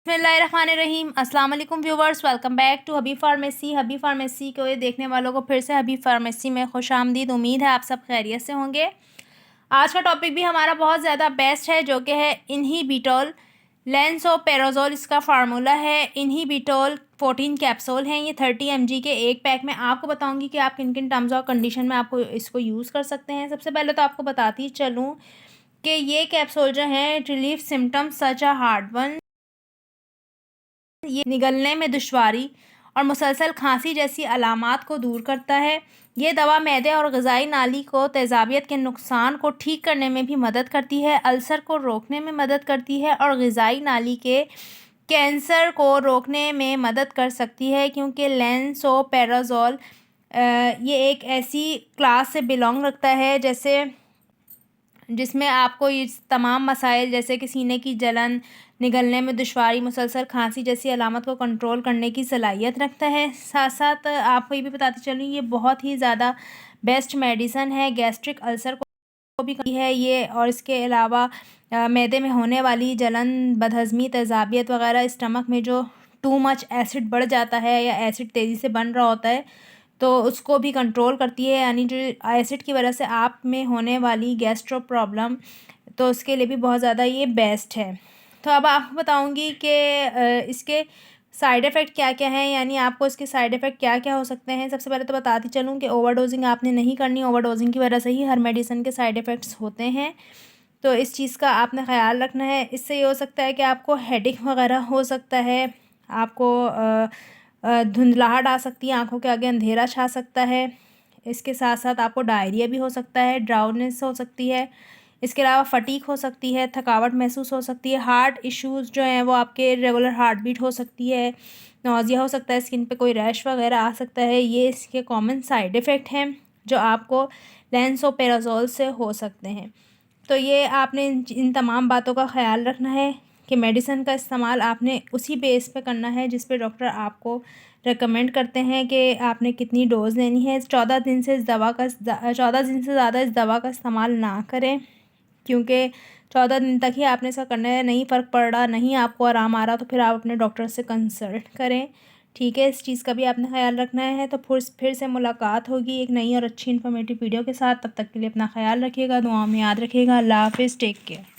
बिस्मिल्लाहिर्रहमानिर्रहीम। अस्सलाम वालेकुम viewers, welcome back to Habib pharmacy. Habib pharmacy को देखने वालों को फिर से हबीब फार्मेसी में खुशामदीद। उम्मीद है आप सब खैरियत से होंगे। आज का टॉपिक भी हमारा बहुत ज़्यादा बेस्ट है, जो कि है इन्हीबिटोल लेंसोपेराजोल। इसका फार्मूला है इन्हीबिटोल 14 कैप्सूल हैं। ये 30 mg के एक पैक में आपको बताऊंगी कि आप किन किन टर्म्स और कंडीशन में आपको इसको यूज़ कर सकते हैं। सबसे पहले तो आपको बताती चलूँ कि ये कैप्सूल जो हैं relief symptoms such a heart one, ये निगलने में दुश्वारी और मुसलसल खांसी जैसी अलामात को दूर करता है। ये दवा मैदे और ग़िज़ाई नाली को तेज़ाबियत के नुकसान को ठीक करने में भी मदद करती है, अल्सर को रोकने में मदद करती है और ग़िज़ाई नाली के कैंसर को रोकने में मदद कर सकती है। क्योंकि लेंसोपेराजोल ये एक ऐसी क्लास से बिलोंग रखता है जिसमें आपको ये तमाम मसाइल जैसे कि सीने की जलन, निगलने में दुश्वारी, मुसलसल खांसी जैसी अलामत को कंट्रोल करने की सलाहियत रखता है। साथ साथ आपको ये भी बताती चलूँ, ये बहुत ही ज़्यादा बेस्ट मेडिसन है, गैस्ट्रिक अल्सर को भी करती है ये। और इसके अलावा मैदे में होने वाली जलन, बदहज़मी, तेज़ाबियत वगैरह, स्टमक में जो टू मच एसिड बढ़ जाता है या एसिड तेज़ी से बन रहा होता है तो उसको भी कंट्रोल करती है, यानी जो एसिड की वजह से आप में होने वाली गैस्ट्रो प्रॉब्लम, तो उसके लिए भी बहुत ज़्यादा ये बेस्ट है। तो अब आपको बताऊंगी कि इसके साइड इफ़ेक्ट क्या क्या हैं, यानी आपको इसके साइड इफ़ेक्ट क्या क्या हो सकते हैं। सबसे पहले तो बताती चलूँ कि ओवरडोजिंग आपने नहीं करनी। ओवरडोजिंग की वजह से ही हर मेडिसिन के साइड इफ़ेक्ट्स होते हैं, तो इस चीज़ का आपने ख़्याल रखना है। इससे ये हो सकता है कि आपको हेडेक वगैरह हो सकता है, आपको धुंधलाहट आ सकती है, आंखों के आगे अंधेरा छा सकता है। इसके साथ साथ आपको डायरिया भी हो सकता है, ड्राउनेस हो सकती है। इसके अलावा फटीग हो सकती है, थकावट महसूस हो सकती है, हार्ट इश्यूज़ जो हैं वो आपके रेगुलर हार्ट बीट हो सकती है, नौजिया हो सकता है, स्किन पे कोई रैश वगैरह आ सकता है। ये इसके कॉमन साइड इफ़ेक्ट हैं जो आपको लेंसोपेराजोल से हो सकते हैं। तो ये आपने इन तमाम बातों का ख़्याल रखना है कि मेडिसिन का इस्तेमाल आपने उसी बेस पे करना है जिस पे डॉक्टर आपको रेकमेंड करते हैं कि आपने कितनी डोज़ लेनी है। 14 दिन से 14 दिन से ज़्यादा इस दवा का इस्तेमाल ना करें, क्योंकि 14 दिन तक ही आपने इसका करना है। नहीं फ़र्क पड़ रहा, नहीं आपको आराम आ रहा, तो फिर आप अपने डॉक्टर से कंसल्ट करें, ठीक है। इस चीज़ का भी आपने ख्याल रखना है। तो फिर से मुलाकात होगी एक नई और अच्छी इन्फॉर्मेटिव वीडियो के साथ। तब तक के लिए अपना ख्याल रखिएगा, दुआ में याद रखिएगा। अल्लाह हाफ़िज़, टेक केयर।